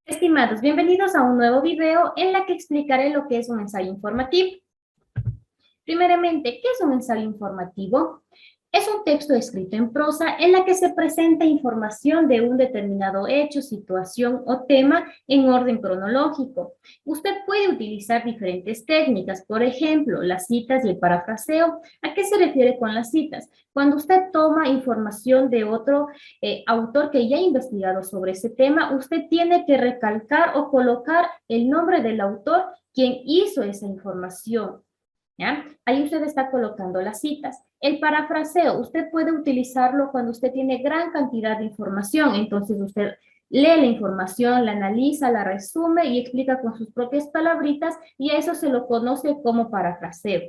Estimados, bienvenidos a un nuevo video en la que explicaré lo que es un ensayo informativo. Primeramente, ¿qué es un ensayo informativo? Es un texto escrito en prosa en la que se presenta información de un determinado hecho, situación o tema en orden cronológico. Usted puede utilizar diferentes técnicas, por ejemplo, las citas y el parafraseo. ¿A qué se refiere con las citas? Cuando usted toma información de otro autor que ya ha investigado sobre ese tema, usted tiene que recalcar o colocar el nombre del autor quien hizo esa información. ¿Ya? Ahí usted está colocando las citas. El parafraseo, usted puede utilizarlo cuando usted tiene gran cantidad de información. Entonces usted lee la información, la analiza, la resume y explica con sus propias palabritas y a eso se lo conoce como parafraseo.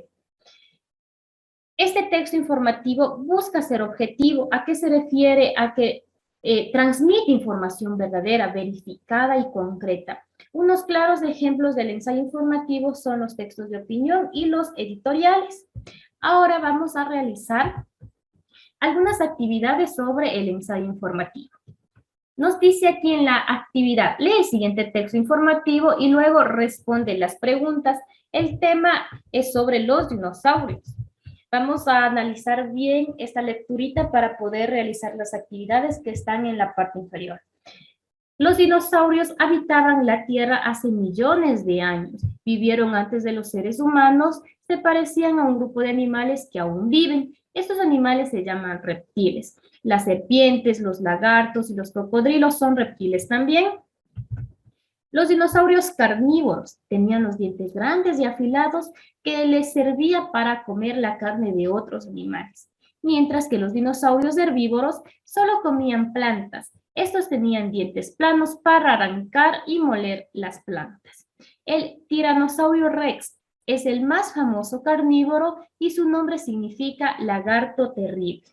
Este texto informativo busca ser objetivo. ¿A qué se refiere? A que transmite información verdadera, verificada y concreta. Unos claros ejemplos del ensayo informativo son los textos de opinión y los editoriales. Ahora vamos a realizar algunas actividades sobre el ensayo informativo. Nos dice aquí en la actividad, lee el siguiente texto informativo y luego responde las preguntas. El tema es sobre los dinosaurios. Vamos a analizar bien esta lecturita para poder realizar las actividades que están en la parte inferior. Los dinosaurios habitaban la Tierra hace millones de años. Vivieron antes de los seres humanos, se parecían a un grupo de animales que aún viven. Estos animales se llaman reptiles. Las serpientes, los lagartos y los cocodrilos son reptiles también. Los dinosaurios carnívoros tenían los dientes grandes y afilados que les servía para comer la carne de otros animales, mientras que los dinosaurios herbívoros solo comían plantas. Estos tenían dientes planos para arrancar y moler las plantas. El tiranosaurio rex es el más famoso carnívoro y su nombre significa lagarto terrible.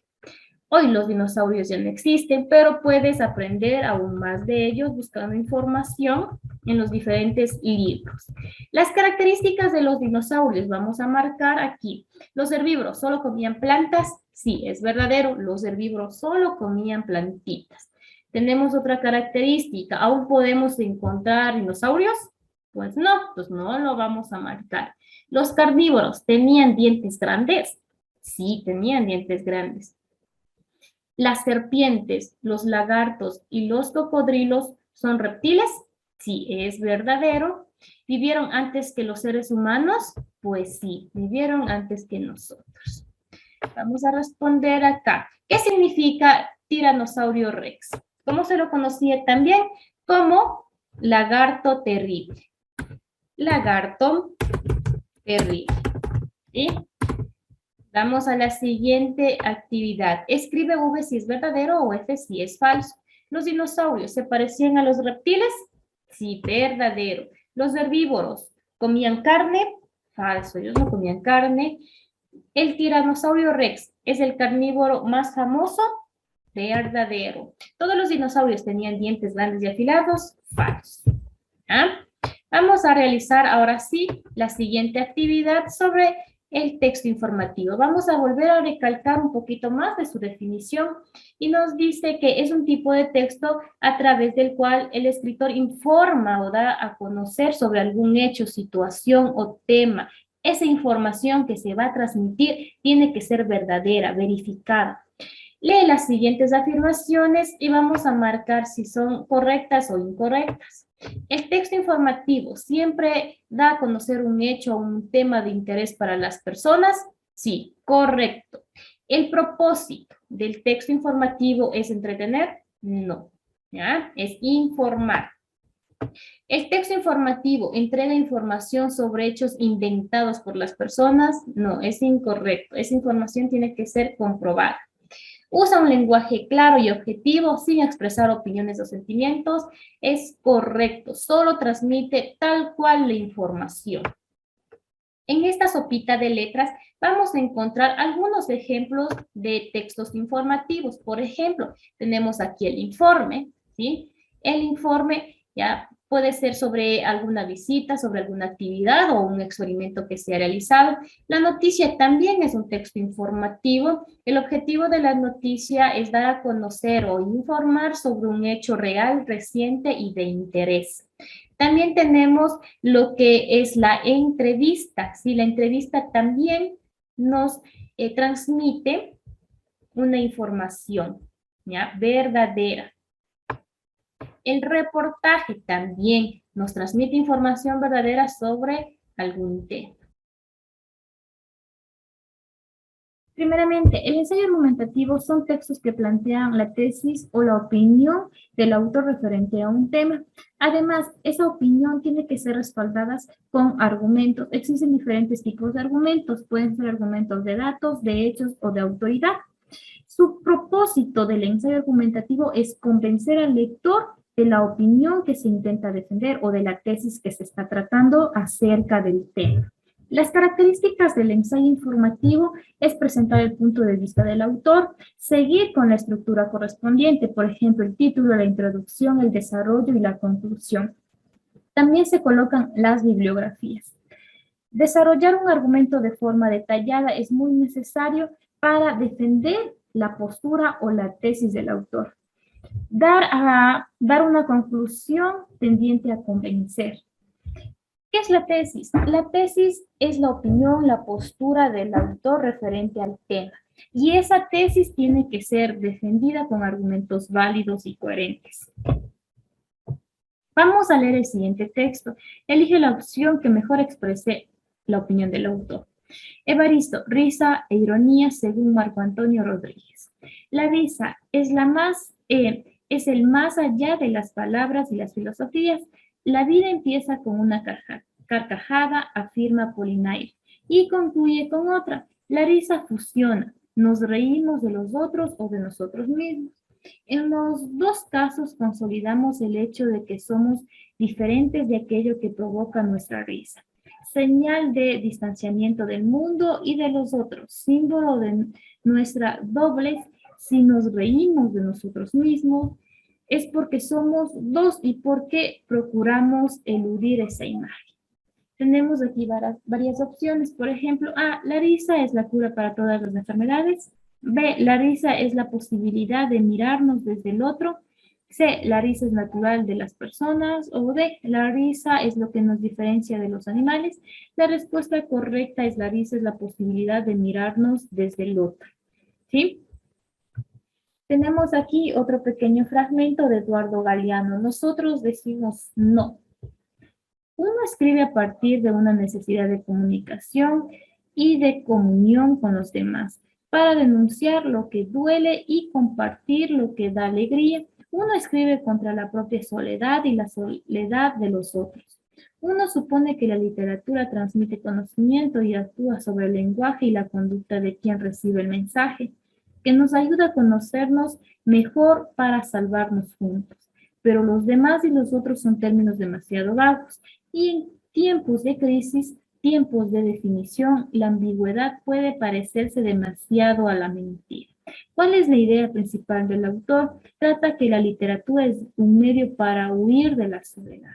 Hoy los dinosaurios ya no existen, pero puedes aprender aún más de ellos buscando información en los diferentes libros. Las características de los dinosaurios vamos a marcar aquí. ¿Los herbívoros solo comían plantas? Sí, es verdadero, los herbívoros solo comían plantitas. Tenemos otra característica, ¿aún podemos encontrar dinosaurios? Pues no lo vamos a marcar. ¿Los carnívoros tenían dientes grandes? Sí, tenían dientes grandes. ¿Las serpientes, los lagartos y los cocodrilos son reptiles? Sí, es verdadero. ¿Vivieron antes que los seres humanos? Pues sí, vivieron antes que nosotros. Vamos a responder acá. ¿Qué significa tiranosaurio rex? ¿Cómo se lo conocía también? Como lagarto terrible. Lagarto terrible. ¿Sí? Vamos a la siguiente actividad. Escribe V si es verdadero o F si es falso. ¿Los dinosaurios se parecían a los reptiles? Sí, verdadero. ¿Los herbívoros comían carne? Falso, ellos no comían carne. ¿El tiranosaurio rex es el carnívoro más famoso? Verdadero. ¿Todos los dinosaurios tenían dientes grandes y afilados? Falso. ¿Ah? Vamos a realizar ahora sí la siguiente actividad sobre el texto informativo. Vamos a volver a recalcar un poquito más de su definición y nos dice que es un tipo de texto a través del cual el escritor informa o da a conocer sobre algún hecho, situación o tema. Esa información que se va a transmitir tiene que ser verdadera, verificada. Lee las siguientes afirmaciones y vamos a marcar si son correctas o incorrectas. El texto informativo siempre da a conocer un hecho o un tema de interés para las personas. Sí, correcto. ¿El propósito del texto informativo es entretener? No, ¿ya? Es informar. ¿El texto informativo entrega información sobre hechos inventados por las personas? No, es incorrecto. Esa información tiene que ser comprobada. Usa un lenguaje claro y objetivo sin expresar opiniones o sentimientos. Es correcto, solo transmite tal cual la información. En esta sopita de letras vamos a encontrar algunos ejemplos de textos informativos. Por ejemplo, tenemos aquí el informe, ¿sí? El informe ya Puede ser sobre alguna visita, sobre alguna actividad o un experimento que se ha realizado. La noticia también es un texto informativo. El objetivo de la noticia es dar a conocer o informar sobre un hecho real, reciente y de interés. También tenemos lo que es la entrevista. Sí, la entrevista también nos transmite una información, ¿ya? Verdadera. El reportaje también nos transmite información verdadera sobre algún tema. Primeramente, el ensayo argumentativo son textos que plantean la tesis o la opinión del autor referente a un tema. Además, esa opinión tiene que ser respaldada con argumentos. Existen diferentes tipos de argumentos. Pueden ser argumentos de datos, de hechos o de autoridad. Su propósito del ensayo argumentativo es convencer al lector de la opinión que se intenta defender o de la tesis que se está tratando acerca del tema. Las características del ensayo informativo es presentar el punto de vista del autor, seguir con la estructura correspondiente, por ejemplo, el título, la introducción, el desarrollo y la conclusión. También se colocan las bibliografías. Desarrollar un argumento de forma detallada es muy necesario para defender la postura o la tesis del autor. Dar una conclusión tendiente a convencer. ¿Qué es la tesis? La tesis es la opinión, la postura del autor referente al tema. Y esa tesis tiene que ser defendida con argumentos válidos y coherentes. Vamos a leer el siguiente texto. Elige la opción que mejor exprese la opinión del autor. Evaristo, risa e ironía según Marco Antonio Rodríguez. La risa es es el más allá de las palabras y las filosofías. La vida empieza con una carcajada, afirma Apollinaire, y concluye con otra. La risa fusiona, nos reímos de los otros o de nosotros mismos. En los dos casos consolidamos el hecho de que somos diferentes de aquello que provoca nuestra risa. Señal de distanciamiento del mundo y de los otros, símbolo de nuestra doblez. Si nos reímos de nosotros mismos, es porque somos dos y porque procuramos eludir esa imagen. Tenemos aquí varias opciones. Por ejemplo, A, la risa es la cura para todas las enfermedades. B, la risa es la posibilidad de mirarnos desde el otro. C, la risa es natural de las personas. O D, la risa es lo que nos diferencia de los animales. La respuesta correcta es la risa es la posibilidad de mirarnos desde el otro. ¿Sí? Tenemos aquí otro pequeño fragmento de Eduardo Galeano. Nosotros decimos no. Uno escribe a partir de una necesidad de comunicación y de comunión con los demás, para denunciar lo que duele y compartir lo que da alegría. Uno escribe contra la propia soledad y la soledad de los otros. Uno supone que la literatura transmite conocimiento y actúa sobre el lenguaje y la conducta de quien recibe el mensaje, que nos ayuda a conocernos mejor para salvarnos juntos. Pero los demás y los otros son términos demasiado vagos. Y en tiempos de crisis, tiempos de definición, la ambigüedad puede parecerse demasiado a la mentira. ¿Cuál es la idea principal del autor? Trata que la literatura es un medio para huir de la soledad.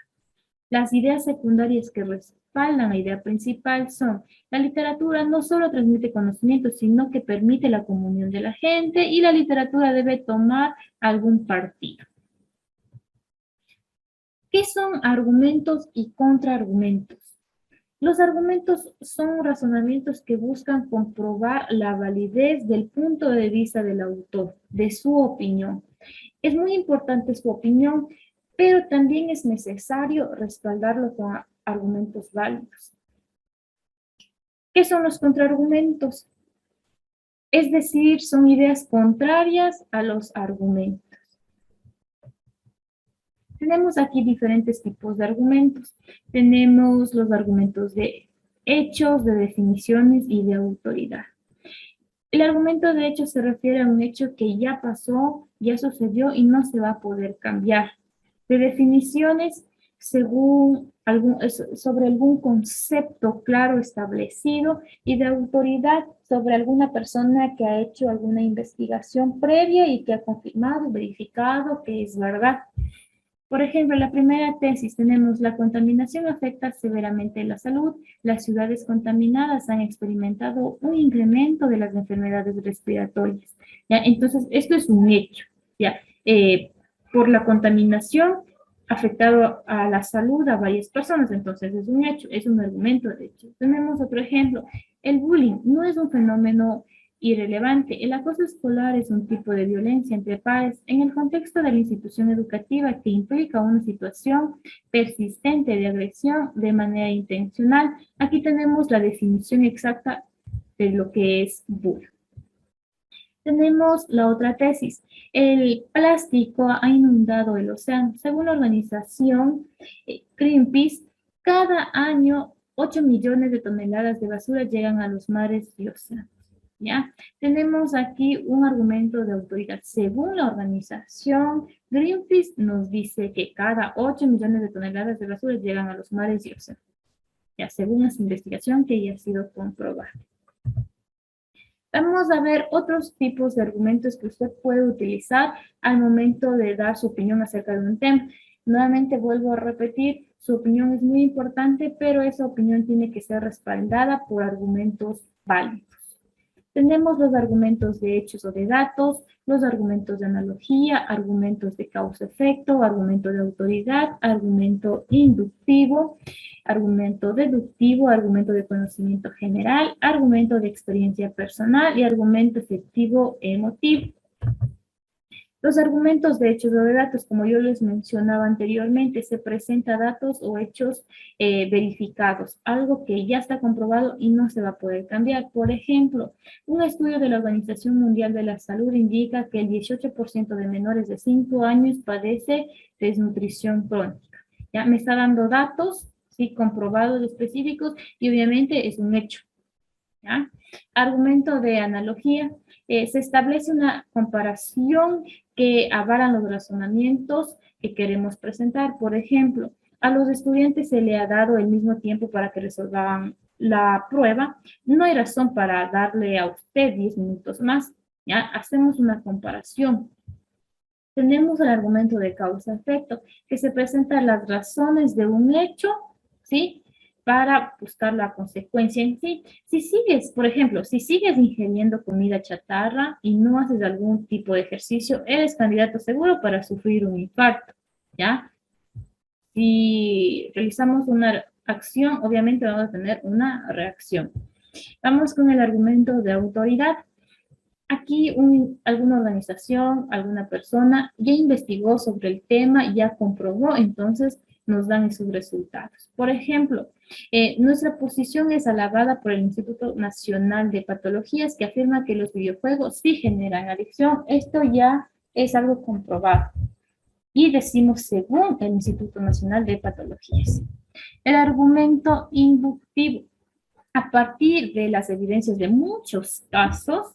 Las ideas secundarias que respaldan la idea principal son: la literatura no solo transmite conocimiento, sino que permite la comunión de la gente, y la literatura debe tomar algún partido. ¿Qué son argumentos y contraargumentos? Los argumentos son razonamientos que buscan comprobar la validez del punto de vista del autor, de su opinión. Es muy importante su opinión, pero también es necesario respaldarlo con argumentos válidos. ¿Qué son los contraargumentos? Es decir, son ideas contrarias a los argumentos. Tenemos aquí diferentes tipos de argumentos. Tenemos los argumentos de hechos, de definiciones y de autoridad. El argumento de hechos se refiere a un hecho que ya pasó, ya sucedió y no se va a poder cambiar. De definiciones, sobre algún concepto claro establecido, y de autoridad sobre alguna persona que ha hecho alguna investigación previa y que ha confirmado, verificado que es verdad. Por ejemplo, la primera tesis tenemos la contaminación afecta severamente la salud. Las ciudades contaminadas han experimentado un incremento de las enfermedades respiratorias. ¿Ya? Entonces, esto es un hecho. ¿Ya? Por la contaminación afectado a la salud a varias personas, entonces es un hecho, es un argumento de hecho. Tenemos otro ejemplo, el bullying no es un fenómeno irrelevante. El acoso escolar es un tipo de violencia entre pares en el contexto de la institución educativa que implica una situación persistente de agresión de manera intencional. Aquí tenemos la definición exacta de lo que es bullying. Tenemos la otra tesis. El plástico ha inundado el océano. Según la organización Greenpeace, cada año 8 millones de toneladas de basura llegan a los mares y océanos. ¿Ya? Tenemos aquí un argumento de autoridad. Según la organización Greenpeace, nos dice que cada 8 millones de toneladas de basura llegan a los mares y océanos. Ya, según esa investigación que ya ha sido comprobada. Vamos a ver otros tipos de argumentos que usted puede utilizar al momento de dar su opinión acerca de un tema. Nuevamente vuelvo a repetir, su opinión es muy importante, pero esa opinión tiene que ser respaldada por argumentos válidos. Tenemos los argumentos de hechos o de datos, los argumentos de analogía, argumentos de causa-efecto, argumento de autoridad, argumento inductivo, argumento deductivo, argumento de conocimiento general, argumento de experiencia personal y argumento efectivo emotivo. Los argumentos de hechos o de datos, como yo les mencionaba anteriormente, se presenta datos o hechos verificados, algo que ya está comprobado y no se va a poder cambiar. Por ejemplo, un estudio de la Organización Mundial de la Salud indica que el 18% de menores de 5 años padece desnutrición crónica. ¿Ya? Me está dando datos, sí, comprobados específicos y obviamente es un hecho. ¿Ya? Argumento de analogía. Se establece una comparación que avalan los razonamientos que queremos presentar. Por ejemplo, a los estudiantes se le ha dado el mismo tiempo para que resolvan la prueba. No hay razón para darle a usted 10 minutos más. ¿Ya? Hacemos una comparación. Tenemos el argumento de causa-efecto, que se presentan las razones de un hecho, ¿sí?, para buscar la consecuencia en sí. Si sigues, por ejemplo, si sigues ingiriendo comida chatarra y no haces algún tipo de ejercicio, eres candidato seguro para sufrir un infarto, ¿ya? Si realizamos una acción, obviamente vamos a tener una reacción. Vamos con el argumento de autoridad. Aquí alguna organización, alguna persona ya investigó sobre el tema, ya comprobó, entonces nos dan sus resultados. Por ejemplo, nuestra posición es alabada por el Instituto Nacional de Patologías que afirma que los videojuegos sí generan adicción. Esto ya es algo comprobado. Y decimos según el Instituto Nacional de Patologías. El argumento inductivo. A partir de las evidencias de muchos casos,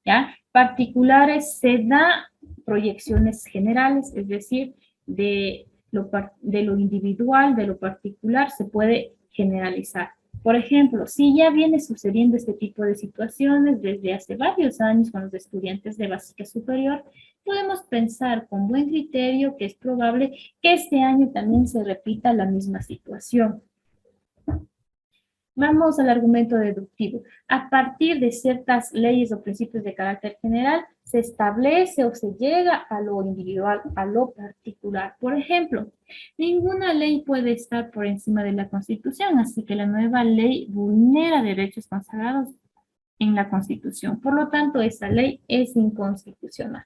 ¿ya?, particulares, se da proyecciones generales, es decir, de lo individual, de lo particular, se puede generalizar. Por ejemplo, si ya viene sucediendo este tipo de situaciones desde hace varios años con los estudiantes de básica superior, podemos pensar con buen criterio que es probable que este año también se repita la misma situación. Vamos al argumento deductivo. A partir de ciertas leyes o principios de carácter general, se establece o se llega a lo individual, a lo particular. Por ejemplo, ninguna ley puede estar por encima de la Constitución, así que la nueva ley vulnera derechos consagrados en la Constitución. Por lo tanto, esa ley es inconstitucional.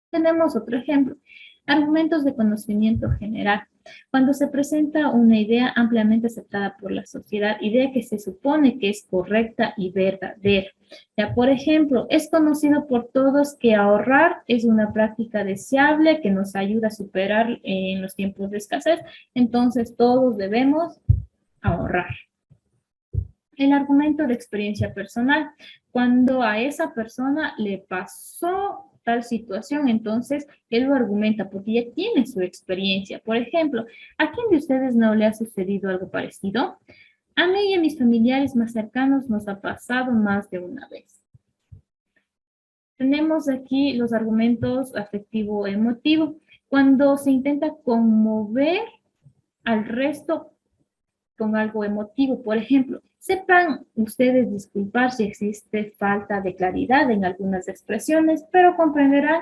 Tenemos otro ejemplo. Argumentos de conocimiento general. Cuando se presenta una idea ampliamente aceptada por la sociedad, idea que se supone que es correcta y verdadera. Ya, por ejemplo, es conocido por todos que ahorrar es una práctica deseable que nos ayuda a superar en los tiempos de escasez, entonces todos debemos ahorrar. El argumento de experiencia personal. Cuando a esa persona le pasó tal situación, entonces él lo argumenta porque ya tiene su experiencia. Por ejemplo, ¿a quién de ustedes no le ha sucedido algo parecido? A mí y a mis familiares más cercanos nos ha pasado más de una vez. Tenemos aquí los argumentos afectivo-emotivo. Cuando se intenta conmover al resto con algo emotivo, por ejemplo, sepan ustedes disculpar si existe falta de claridad en algunas expresiones, pero comprenderán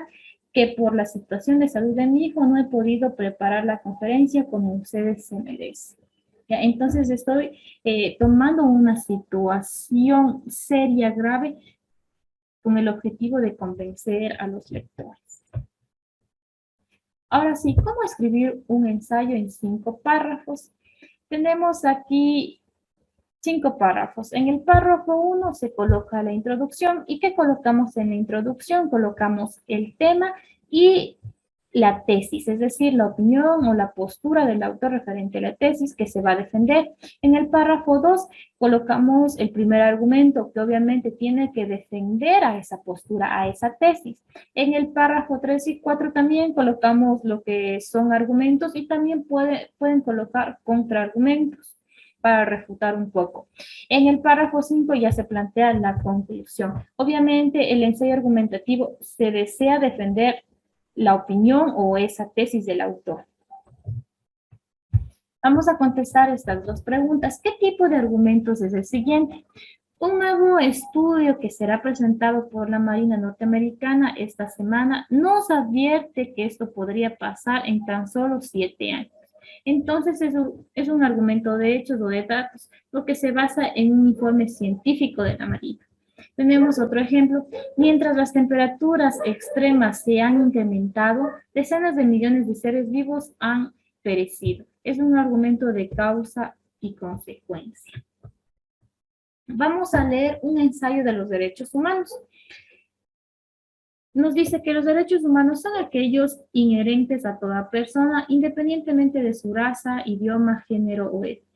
que por la situación de salud de mi hijo no he podido preparar la conferencia como ustedes se merecen. ¿Ya? Entonces estoy tomando una situación seria, grave, con el objetivo de convencer a los lectores. Ahora sí, ¿cómo escribir un ensayo en 5 párrafos? Tenemos aquí 5 párrafos. En el párrafo 1 se coloca la introducción. ¿Y qué colocamos en la introducción? Colocamos el tema y la tesis, es decir, la opinión o la postura del autor referente a la tesis que se va a defender. En el párrafo 2 colocamos el primer argumento que obviamente tiene que defender a esa postura, a esa tesis. En el párrafo 3 y 4 también colocamos lo que son argumentos y también pueden colocar contraargumentos para refutar un poco. En el párrafo 5 ya se plantea la conclusión. Obviamente el ensayo argumentativo se desea defender la opinión o esa tesis del autor. Vamos a contestar estas 2 preguntas. ¿Qué tipo de argumentos es el siguiente? Un nuevo estudio que será presentado por la Marina norteamericana esta semana nos advierte que esto podría pasar en tan solo 7 años. Entonces, es un argumento de hechos o de datos, lo que se basa en un informe científico de la Marina. Tenemos otro ejemplo. Mientras las temperaturas extremas se han incrementado, decenas de millones de seres vivos han perecido. Es un argumento de causa y consecuencia. Vamos a leer un ensayo de los derechos humanos. Nos dice que los derechos humanos son aquellos inherentes a toda persona, independientemente de su raza, idioma, género o etnia.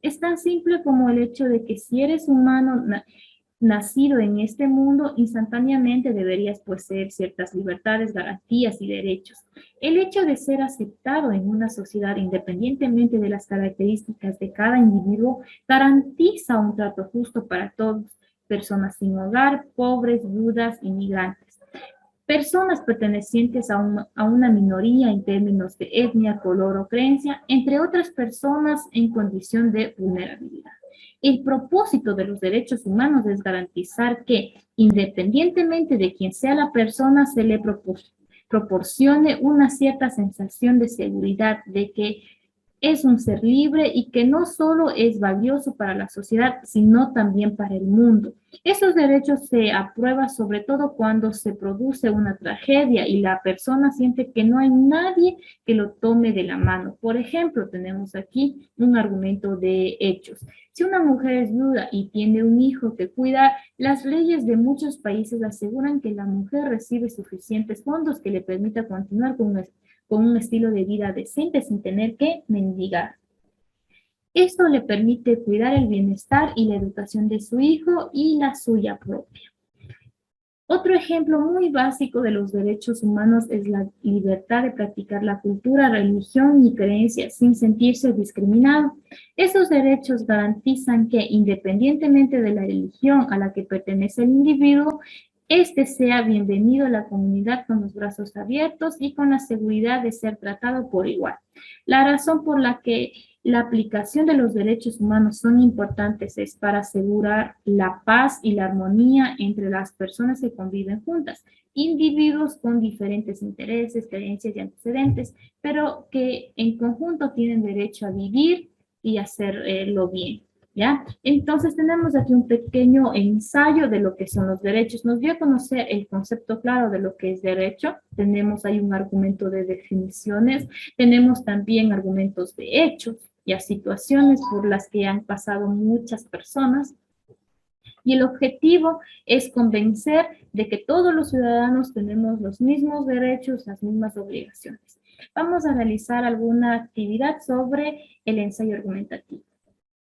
Es tan simple como el hecho de que si eres humano nacido en este mundo, instantáneamente deberías poseer ciertas libertades, garantías y derechos. El hecho de ser aceptado en una sociedad, independientemente de las características de cada individuo, garantiza un trato justo para todos, personas sin hogar, pobres, viudas, inmigrantes. Personas pertenecientes a una minoría en términos de etnia, color o creencia, entre otras personas en condición de vulnerabilidad. El propósito de los derechos humanos es garantizar que, independientemente de quién sea la persona, se le proporcione una cierta sensación de seguridad, de que es un ser libre y que no solo es valioso para la sociedad, sino también para el mundo. Esos derechos se aprueban sobre todo cuando se produce una tragedia y la persona siente que no hay nadie que lo tome de la mano. Por ejemplo, tenemos aquí un argumento de hechos. Si una mujer es viuda y tiene un hijo que cuida, las leyes de muchos países aseguran que la mujer recibe suficientes fondos que le permita continuar con un estilo de vida decente sin tener que mendigar. Esto le permite cuidar el bienestar y la educación de su hijo y la suya propia. Otro ejemplo muy básico de los derechos humanos es la libertad de practicar la cultura, religión y creencias sin sentirse discriminado. Esos derechos garantizan que, independientemente de la religión a la que pertenece el individuo, este sea bienvenido a la comunidad con los brazos abiertos y con la seguridad de ser tratado por igual. La razón por la que la aplicación de los derechos humanos son importantes es para asegurar la paz y la armonía entre las personas que conviven juntas, individuos con diferentes intereses, creencias y antecedentes, pero que en conjunto tienen derecho a vivir y hacerlo bien. ¿Ya? Entonces tenemos aquí un pequeño ensayo de lo que son los derechos. Nos dio a conocer el concepto claro de lo que es derecho. Tenemos ahí un argumento de definiciones. Tenemos también argumentos de hechos y a situaciones por las que han pasado muchas personas. Y el objetivo es convencer de que todos los ciudadanos tenemos los mismos derechos, las mismas obligaciones. Vamos a realizar alguna actividad sobre el ensayo argumentativo.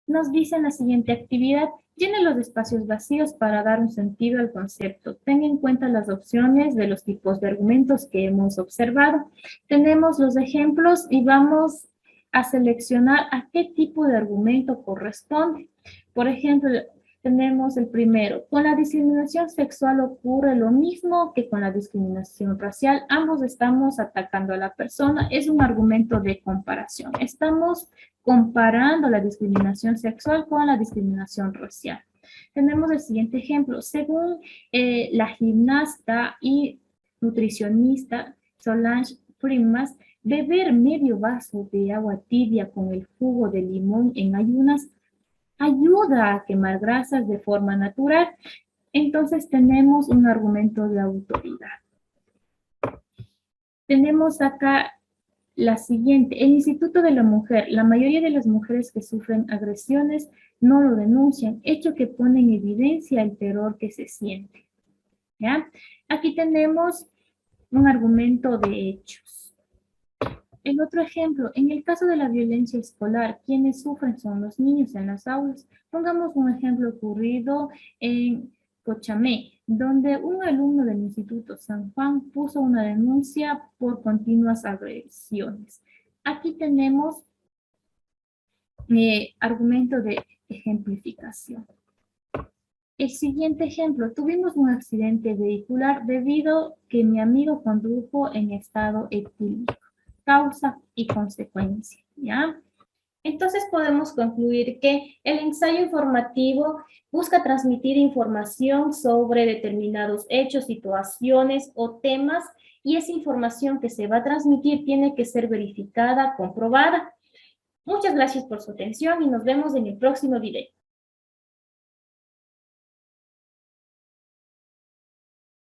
Nos dice en la siguiente actividad, llene los espacios vacíos para dar un sentido al concepto. Tenga en cuenta las opciones de los tipos de argumentos que hemos observado. Tenemos los ejemplos y vamos a seleccionar a qué tipo de argumento corresponde. Por ejemplo, Tenemos el primero. Con la discriminación sexual ocurre lo mismo que con la discriminación racial. Ambos estamos atacando a la persona. Es un argumento de comparación. Estamos comparando la discriminación sexual con la discriminación racial. Tenemos el siguiente ejemplo. Según la gimnasta y nutricionista Solange Primas, beber medio vaso de agua tibia con el jugo de limón en ayunas ayuda a quemar grasas de forma natural. Entonces tenemos un argumento de autoridad. Tenemos acá la siguiente. El Instituto de la Mujer. La mayoría de las mujeres que sufren agresiones no lo denuncian, hecho que pone en evidencia el terror que se siente. ¿Ya? Aquí tenemos un argumento de hechos. El otro ejemplo, en el caso de la violencia escolar, quienes sufren son los niños en las aulas. Pongamos un ejemplo ocurrido en Cochamé, donde un alumno del Instituto San Juan puso una denuncia por continuas agresiones. Aquí tenemos argumento de ejemplificación. El siguiente ejemplo, tuvimos un accidente vehicular debido que mi amigo condujo en estado etílico. Causa y consecuencia, ¿ya? Entonces podemos concluir que el ensayo informativo busca transmitir información sobre determinados hechos, situaciones o temas, y esa información que se va a transmitir tiene que ser verificada, comprobada. Muchas gracias por su atención y nos vemos en el próximo video.